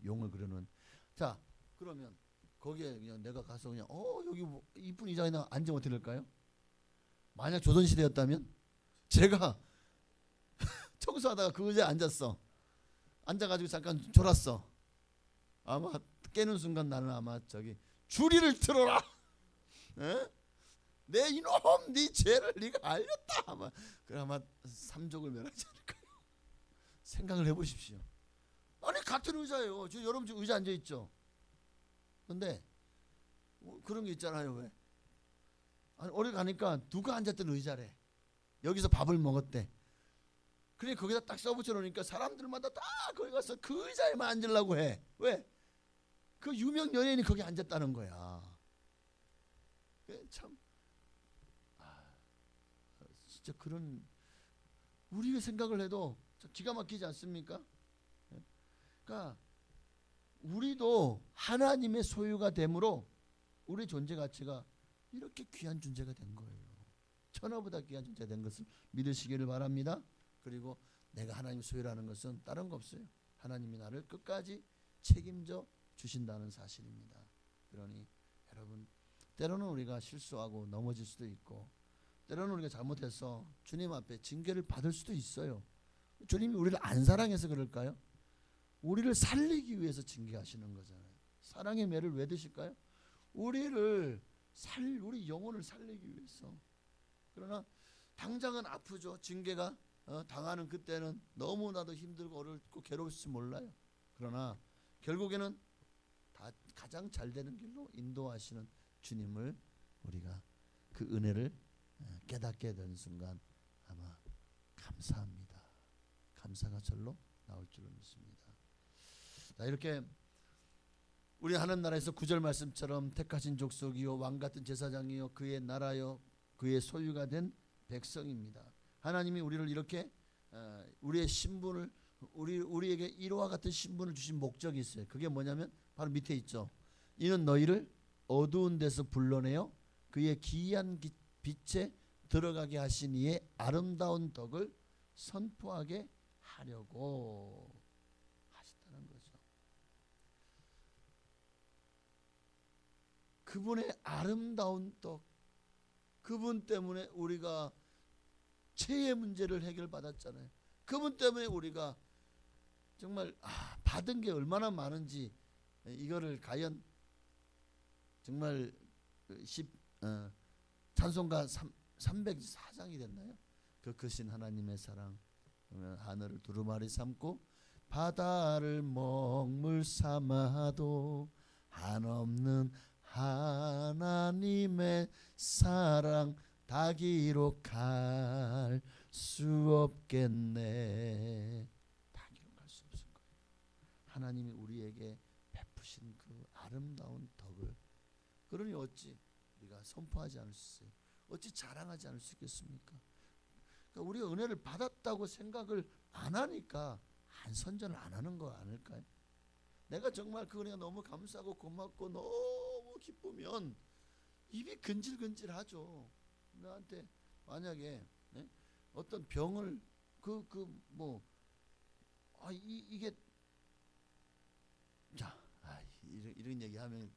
Speaker 3: 용을 그려놓은. 자, 그러면 거기에 그냥 내가 가서 그냥 여기 뭐 이쁜 의자에 앉으면 어떻게 될까요? 만약 조선시대였다면 제가 청소하다가 그 의자에 앉아가지고 잠깐 졸았어. 아마 깨는 순간 나는 아마 저기 주리를 틀어라. 에? 내 이놈 네 죄를 네가 알렸다. 아마 삼족을 멸하지 않을까요? 생각을 해보십시오. 아니 같은 의자예요. 여러분 지금 의자 앉아 있죠. 근데 그런 게 있잖아요. 왜? 아니, 어디 가니까 누가 앉았던 의자래. 여기서 밥을 먹었대. 그래 거기다 딱 써붙여 놓으니까 사람들마다 다 거기 가서 그 의자에만 앉으려고 해. 왜? 그 유명 연예인이 거기 앉았다는 거야. 참 진짜 그런 우리가 생각을 해도 참 기가 막히지 않습니까? 그러니까 우리도 하나님의 소유가 되므로 우리 존재 가치가 이렇게 귀한 존재가 된 거예요. 천하보다 귀한 존재가 된 것을 믿으시기를 바랍니다. 그리고 내가 하나님 소유라는 것은 다른 거 없어요. 하나님이 나를 끝까지 책임져 주신다는 사실입니다. 그러니 여러분 때로는 우리가 실수하고 넘어질 수도 있고 때로는 우리가 잘못해서 주님 앞에 징계를 받을 수도 있어요. 주님이 우리를 안 사랑해서 그럴까요? 우리를 살리기 위해서 징계하시는 거잖아요. 사랑의 매를 왜 드실까요? 우리 영혼을 살리기 위해서. 그러나 당장은 아프죠. 징계가 당하는 그때는 너무나도 힘들고 어렵고 괴로울지 몰라요. 그러나 결국에는 다 가장 잘 되는 길로 인도하시는 주님을 우리가 그 은혜를 깨닫게 되는 순간 아마 감사합니다. 감사가 절로 나올 줄을 믿습니다. 자, 이렇게 우리 하나님 나라에서 구절 말씀처럼 택하신 족속이요 왕같은 제사장이요 그의 나라요 그의 소유가 된 백성입니다. 하나님이 우리를 이렇게 우리의 신분을 우리에게 이와 같은 신분을 주신 목적이 있어요. 그게 뭐냐면 바로 밑에 있죠. 이는 너희를 어두운 데서 불러내어 그의 기이한 빛에 들어가게 하신 이의 아름다운 덕을 선포하게 하려고 하셨다는 거죠. 그분의 아름다운 덕, 그분 때문에 우리가 죄의 문제를 해결받았잖아요. 그분 때문에 우리가 정말 받은 게 얼마나 많은지 이거를 과연 정말 찬송가 304장이 됐나요? 그 크신 하나님의 사랑 하늘을 두루마리 삼고 바다를 먹물 삼아도 한없는 하나님의 사랑 다 기록할 수 없겠네. 다 기록할 수 없을 거예요. 하나님이 우리에게 베푸신 그 아름다운 덕을 그러니 어찌 우리가 선포하지 않을 수 있어요? 어찌 자랑하지 않을 수 있겠습니까? 그러니까 우리가 은혜를 받았다고 생각을 안 하니까 선전을 안 하는 거 아닐까요? 내가 정말 그 은혜가 너무 감사하고 고맙고 너무 기쁘면 입이 근질근질하죠. 나한테 만약에 어떤 병을 이게 자 이런 얘기하면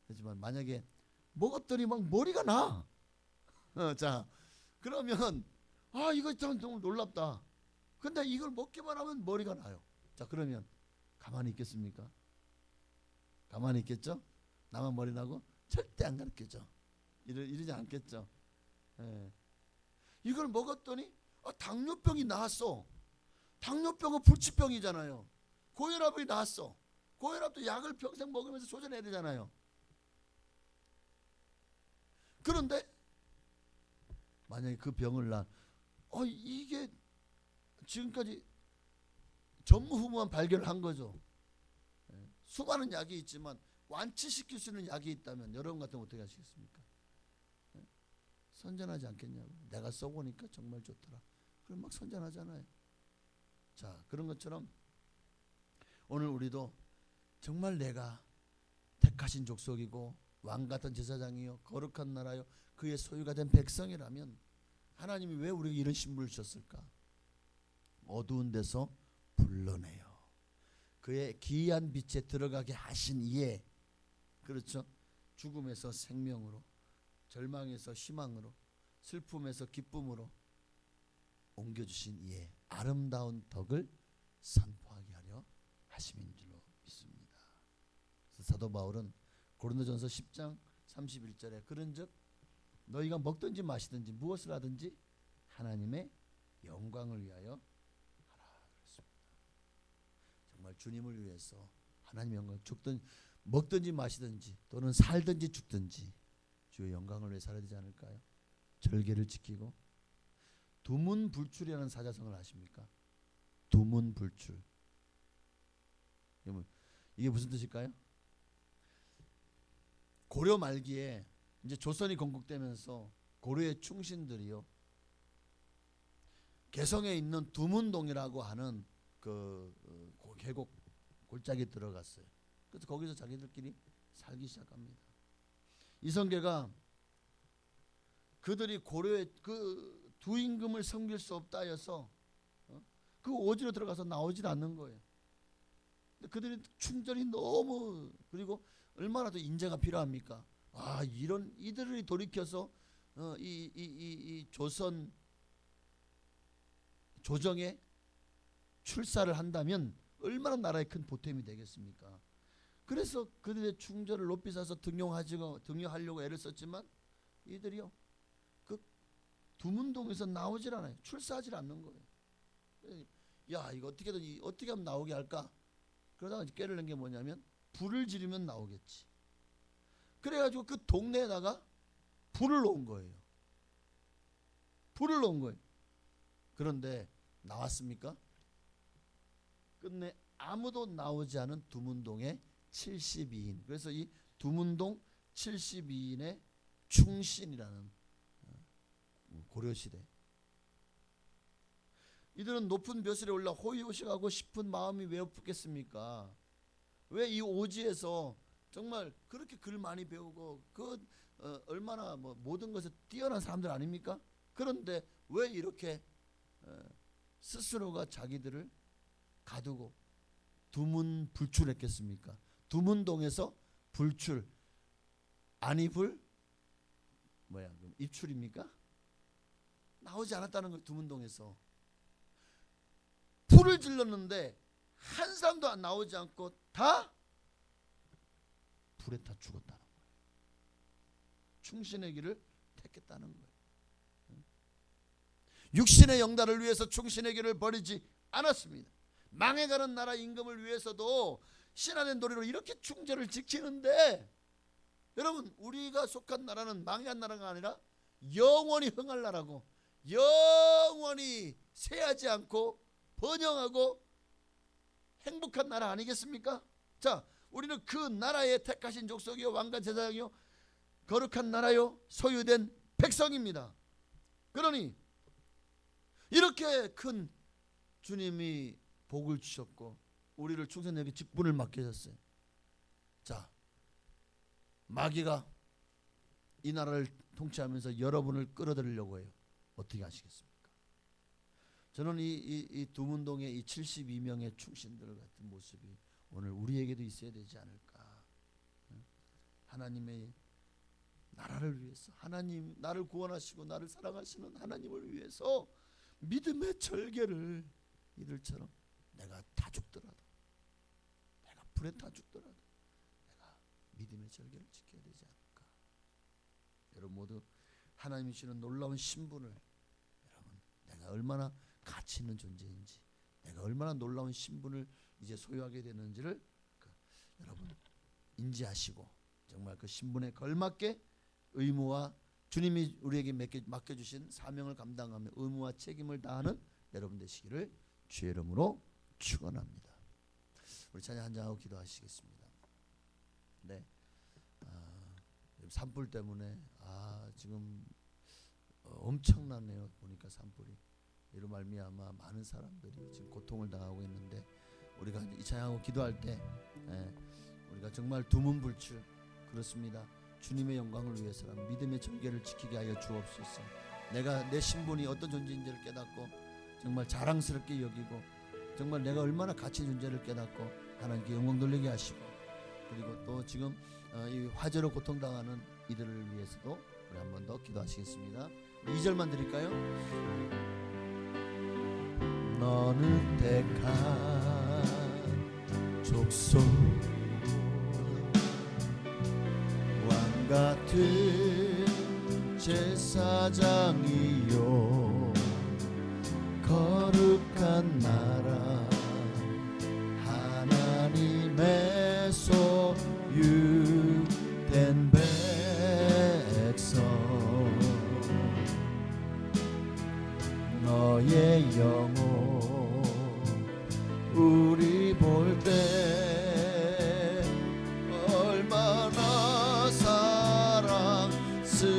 Speaker 3: 하지만 만약에 먹었더니 막 머리가 나. 자 그러면 이거 참 너무 놀랍다. 근데 이걸 먹기만 하면 머리가 나요. 자 그러면 가만히 있겠습니까? 가만히 있겠죠? 나만 머리 나고 절대 안 가르치죠. 이러지 않겠죠. 예. 이걸 먹었더니 당뇨병이 나았어. 당뇨병은 불치병이잖아요. 고혈압이 나았어. 고혈압도 약을 평생 먹으면서 조절해야 되잖아요. 그런데 만약에 그 병을 이게 지금까지 전무후무한 발견을 한 거죠. 수많은 약이 있지만 완치시킬 수 있는 약이 있다면 여러분 같으면 어떻게 하시겠습니까? 선전하지 않겠냐고. 내가 써보니까 정말 좋더라. 그럼 막 선전하잖아요. 자 그런 것처럼 오늘 우리도 정말 내가 택하신 족속이고 왕같은 제사장이요 거룩한 나라요 그의 소유가 된 백성이라면 하나님이 왜 우리에게 이런 신분을 주셨을까? 어두운 데서 불러내요. 그의 기이한 빛에 들어가게 하신 이에, 그렇죠? 죽음에서 생명으로, 절망에서 희망으로, 슬픔에서 기쁨으로 옮겨주신 이에 아름다운 덕을 선포하게 하려 하심인 줄로 믿습니다. 그래서 사도 바울은 고린도전서 10장 31절에 그런즉 너희가 먹든지 마시든지 무엇을 하든지 하나님의 영광을 위하여 하라 그랬습니다. 정말 주님을 위해서 하나님의 영광, 먹든지 마시든지 또는 살든지 죽든지 주의 영광을 위해 살아야 되지 않을까요? 절개를 지키고, 두문불출이라는 사자성어를 아십니까? 두문불출. 이게 무슨 뜻일까요? 고려 말기에 이제 조선이 건국되면서 고려의 충신들이요, 개성에 있는 두문동이라고 하는 그 계곡 골짜기에 들어갔어요. 그래서 거기서 자기들끼리 살기 시작합니다. 이성계가 그들이 고려의 그 두 임금을 섬길 수 없다 하여서 그 오지로 들어가서 나오질 않는 거예요. 근데 그들이 충절이 너무, 그리고 얼마나 더 인재가 필요합니까? 아, 이런 이들을 돌이켜서 이 조선 조정에 출사를 한다면 얼마나 나라에 큰 보탬이 되겠습니까? 그래서 그들의 충절을 높이 사서 등용하려고 애를 썼지만 이들이요, 그 두문동에서 나오질 않아요. 출사하질 않는 거예요. 야, 이거 어떻게 하면 나오게 할까? 그러다가 깨를 낸 게 뭐냐면 불을 지르면 나오겠지. 그래가지고 그 동네에다가 불을 놓은 거예요. 불을 놓은 거예요. 그런데 나왔습니까? 끝내 아무도 나오지 않은 두문동의 72인. 그래서 이 두문동 72인의 충신이라는 고려시대. 이들은 높은 벼슬에 올라 호의호식하고 싶은 마음이 왜 없겠습니까? 왜 이 오지에서 정말 그렇게 글 많이 배우고 얼마나 모든 것에 뛰어난 사람들 아닙니까? 그런데 왜 이렇게 스스로가 자기들을 가두고 두문불출했겠습니까? 두문동에서 불출, 안이불 그럼 입출입니까? 나오지 않았다는 거예요. 두문동에서 불을 질렀는데 한 사람도 안 나오지 않고 다 불에 타 죽었다는 거예요. 충신의 길을 택했다는 거예요. 육신의 영달을 위해서 충신의 길을 버리지 않았습니다. 망해가는 나라 임금을 위해서도 신안의 도리로 이렇게 충절을 지키는데, 여러분, 우리가 속한 나라는 망한 나라가 아니라 영원히 흥할 나라고, 영원히 쇠하지 않고 번영하고 행복한 나라 아니겠습니까? 자, 우리는 그 나라의 택하신 족속이요, 왕과 제사장이요, 거룩한 나라요, 소유된 백성입니다. 그러니 이렇게 큰 주님이 복을 주셨고 우리를 충성되게 직분을 맡기셨어요. 자, 마귀가 이 나라를 통치하면서 여러분을 끌어들이려고 해요. 어떻게 하시겠습니까? 저는 이 두문동의 이 72명의 충신들 같은 모습이 오늘 우리에게도 있어야 되지 않을까. 하나님의 나라를 위해서, 하나님 나를 구원하시고 나를 사랑하시는 하나님을 위해서 믿음의 절개를 이들처럼 내가 다 죽더라도, 내가 불에 타 죽더라도 내가 믿음의 절개를 지켜야 되지 않을까. 여러분 모두 하나님이 주시는 놀라운 신분을, 여러분 내가 얼마나 가치 있는 존재인지, 내가 얼마나 놀라운 신분을 이제 소유하게 되는지를 여러분 인지하시고 정말 그 신분에 걸맞게 의무와 주님이 우리에게 맡겨주신 사명을 감당하며 의무와 책임을 다하는 여러분 되시기를 주의 이름으로 축원합니다. 우리 찬양 한장하고 기도하시겠습니다. 네, 산불 때문에 지금 엄청나네요. 보니까 산불이 이로 말미암아 많은 사람들이 지금 고통을 당하고 있는데, 우리가 이 찬양하고 기도할 때 우리가 정말 두문불출, 그렇습니다. 주님의 영광을 위해서라 믿음의 절개를 지키게 하여 주옵소서. 내가 내 신분이 어떤 존재인지를 깨닫고 정말 자랑스럽게 여기고 정말 내가 얼마나 가치 존재를 깨닫고 하나님께 영광 돌리게 하시고, 그리고 또 지금 이 화재로 고통당하는 이들을 위해서도 우리 한 번 더 기도하시겠습니다. 2절만 드릴까요? 너는 택한 족속 왕같은 제사장이요 거룩한 나라 하나님의 소유된 백성 너의 영혼 우리 볼 때 얼마나 사랑스러운지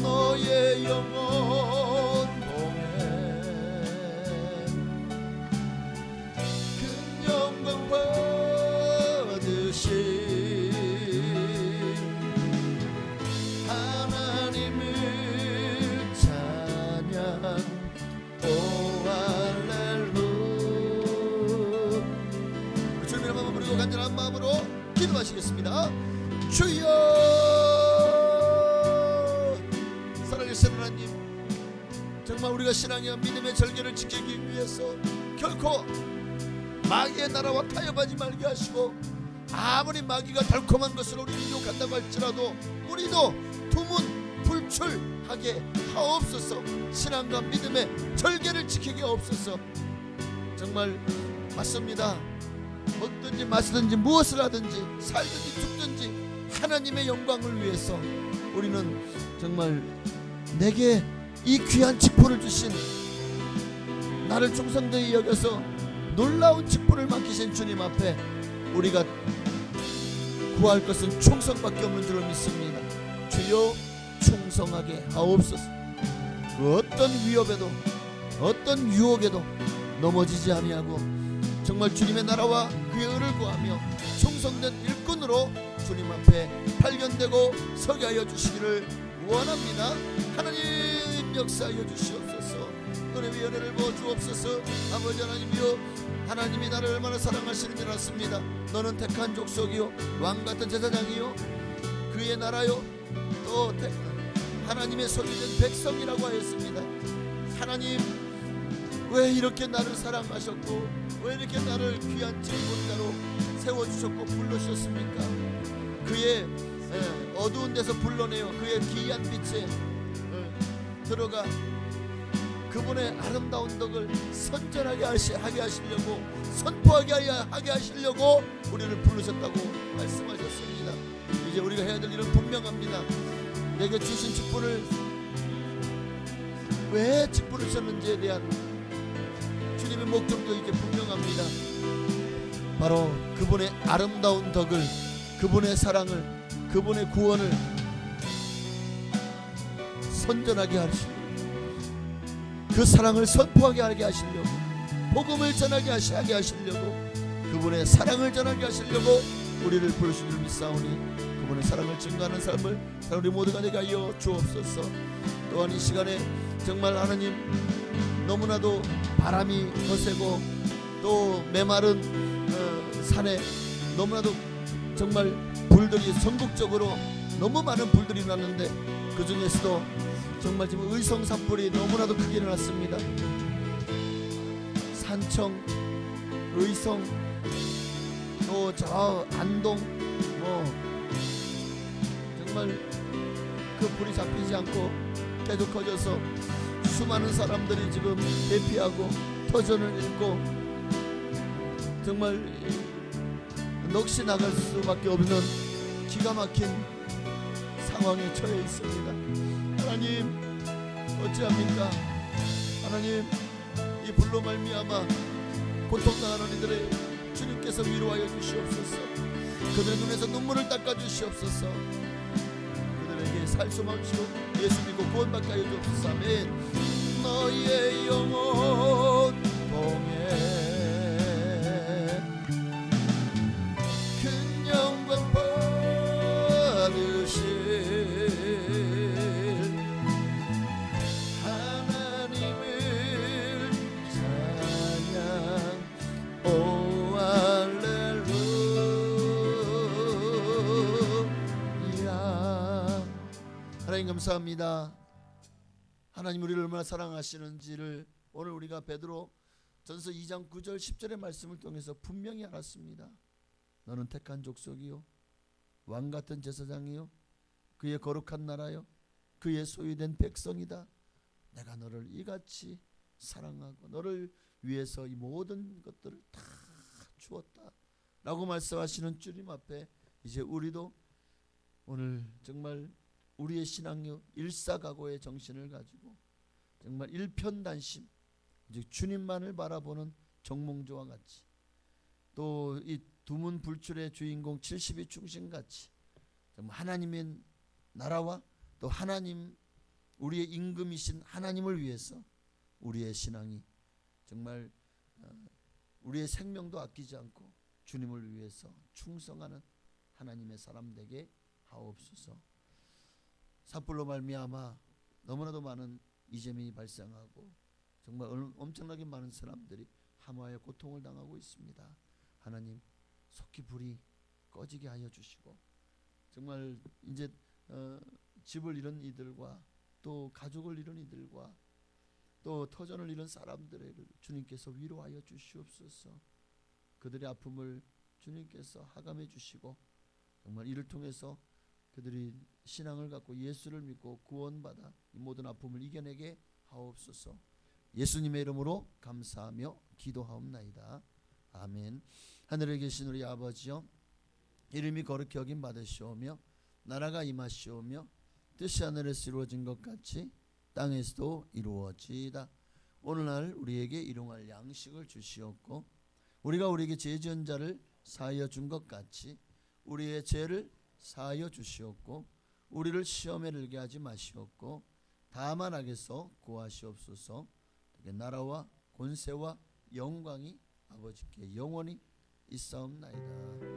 Speaker 3: 너의 영혼 보내 큰 영광 받으시 하나님을 찬양 오 할렐루야. 주님의 마음을 부르고 간절한 마음으로 기도하시겠습니다. 주여, 살아계신 하나님, 정말 우리가 신앙의 믿음의 절개를 지키기 위해서 결코 마귀의 나라와 타협하지 말게 하시고, 아무리 마귀가 달콤한 것을 우리를 유혹한다고 할지라도 우리도 두문불출하게 하옵소서. 신앙과 믿음의 절개를 지키게 하옵소서. 정말 맞습니다. 먹든지 마시든지 무엇을 하든지 살든지 죽든지 하나님의 영광을 위해서 우리는 정말 내게 이 귀한 직분을 주신, 나를 충성되이 여겨서 놀라운 직분을 맡기신 주님 앞에 우리가 구할 것은 충성밖에 없는 줄을 믿습니다. 주여, 충성하게 하옵소서. 그 어떤 위협에도 어떤 유혹에도 넘어지지 아니하고 정말 주님의 나라와 그의 의를 구하며 충성된 일꾼으로 주님 앞에 발견되고 서게 하여 주시기를 원합니다. 하나님 역사하여 주시옵소서. 너의 위원회를 부어 주옵소서. 아버지 하나님이여, 하나님이 나를 얼마나 사랑하시는지 알았습니다. 너는 택한 족속이요 왕같은 제사장이요 그의 나라요 또 하나님의 소유된 백성이라고 하였습니다. 하나님, 왜 이렇게 나를 사랑하셨고 왜 이렇게 나를 귀한 직분자로 세워주셨고 불러주셨습니까? 그의 어두운 데서 불러내어 그의 귀한 빛에 들어가 그분의 아름다운 덕을 선전하게 하게 하시려고, 선포하게 하게 하시려고 우리를 부르셨다고 말씀하셨습니다. 이제 우리가 해야 될 일은 분명합니다. 내게 주신 직분을, 왜 직분을 주셨는지에 대한 주님의 목적도 이제 분명합니다. 바로 그분의 아름다운 덕을, 그분의 사랑을, 그분의 구원을 선전하게 하시고 그 사랑을 선포하게 하게 하시려고, 복음을 전하게 하시려고, 그분의 사랑을 전하게 하시려고 우리를 부르신 줄 믿사오니 그분의 사랑을 증거하는 삶을 우리 모두가 되게 하여 주옵소서. 또한 이 시간에 정말 하나님, 너무나도 바람이 거세고 또 메마른 산에 너무나도 정말 불들이 전국적으로 너무 많은 불들이 났는데 그 중에서도 정말 지금 의성 산불이 너무나도 크게 일어났습니다. 산청, 의성, 또 저 안동, 정말 그 불이 잡히지 않고 계속 커져서 수많은 사람들이 지금 대피하고 터전을 잃고 정말 넋이 나갈 수밖에 없는 기가 막힌 상황에 처해 있습니다. 하나님, 어찌합니까? 하나님, 이 불로 말미암아 고통당하는 이들의 주님께서 위로하여 주시옵소서. 그들의 눈에서 눈물을 닦아 주시옵소서. 그들에게 살 소망을 주시고 예수 믿고 구원받게 하여 주옵소서. 아멘. 너의 영혼 봉에 큰 영광 받으시 하나님 감사합니다. 하나님 우리를 얼마나 사랑하시는지를 오늘 우리가 베드로 전서 2장 9절 10절의 말씀을 통해서 분명히 알았습니다. 너는 택한 족속이요 왕같은 제사장이요 그의 거룩한 나라요 그의 소유된 백성이다. 내가 너를 이같이 사랑하고 너를 위해서 이 모든 것들을 다 주었다 라고 말씀하시는 주님 앞에 이제 우리도 오늘 정말 우리의 신앙요 일사각오의 정신을 가지고 정말 일편단심 즉 주님만을 바라보는 정몽주와 같이 또 이 두문 불출의 주인공 70이 충신같이 정말 하나님의 나라와 또 하나님 우리의 임금이신 하나님을 위해서 우리의 신앙이 정말 우리의 생명도 아끼지 않고 주님을 위해서 충성하는 하나님의 사람 되게 하옵소서. 삿불로 말미암아 너무나도 많은 이재민이 발생하고 정말 엄청나게 많은 사람들이 ham화의 고통을 당하고 있습니다. 하나님 속히 불이 꺼지게 하여 주시고 정말 이제 집을 잃은 이들과 또 가족을 잃은 이들과 또 터전을 잃은 사람들을 주님께서 위로하여 주시옵소서. 그들의 아픔을 주님께서 하감해 주시고 정말 이를 통해서 그들이 신앙을 갖고 예수를 믿고 구원받아 이 모든 아픔을 이겨내게 하옵소서. 예수님의 이름으로 감사하며 기도하옵나이다. 아멘. 하늘에 계신 우리 아버지여 이름이 거룩히 여김 받으시오며 나라가 임하시오며 뜻이 하늘에서 이루어진 것 같이 땅에서도 이루어지이다. 오늘날 우리에게 일용할 양식을 주시옵고 우리가 우리에게 죄 지은 자를 사하여 준 것 같이 우리의 죄를 사하여 주시옵고 우리를 시험에 들게 하지 마시옵고 다만 악에서 구하시옵소서. 나라와 권세와 영광이 아버지께 영원히 있사옵나이다.